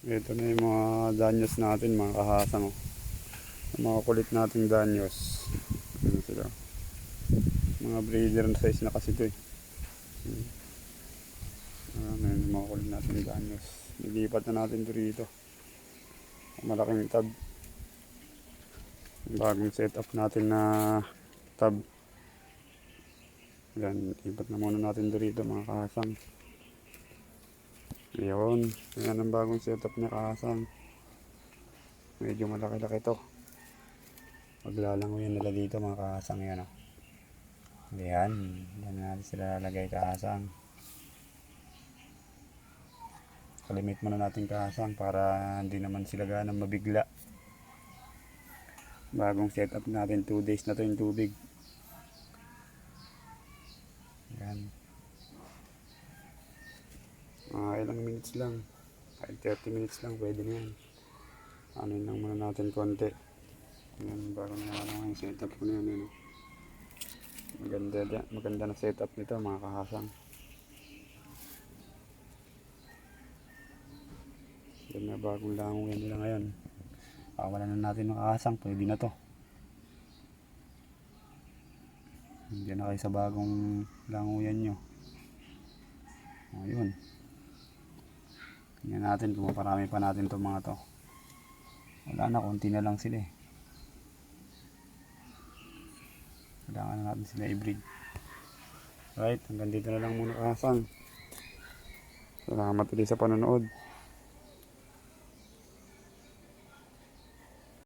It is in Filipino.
Ito na yung mga danyos natin, mga kahasang. Oh. Yung mga kulit nating danyos. Ano sila? Mga breeder size na kasi ito eh. Ano yung mga kulit nating danyos. Nilipat na natin ito rito. Malaking tab. Bagong setup natin na tab. Yan, lipat na muna natin dito mga kahasang. Ayun, yan ang bagong setup niya kahasang. Medyo malaki-laki to. Paglalangoy nila dito mga kahasang yan. Oh. Yan, yan natin sila lalagay kahasang. Kalimit muna natin kahasang para hindi naman sila ganang mabigla. Bagong setup natin, 2 days na to yung tubig. Yan. Ilang minutes lang. Kahit 30 minutes lang, pwede na yan. Ano lang muna natin konti. Yan, bago na yung setup ko na yan. Yun. Maganda na setup nito mga kahasang. Yan na bagong langoy nila ngayon. Kawalan na natin ng kahasang, pwede na to. Hindi na kayo sa bagong languyan nyo. Ayun. Tingnan natin kung maparami pa natin itong mga to. Wala na, konti na lang sila eh. Kailangan na natin sila i-breed. Right, hanggang dito na lang muna kahasang. Salamat ulit sa panonood.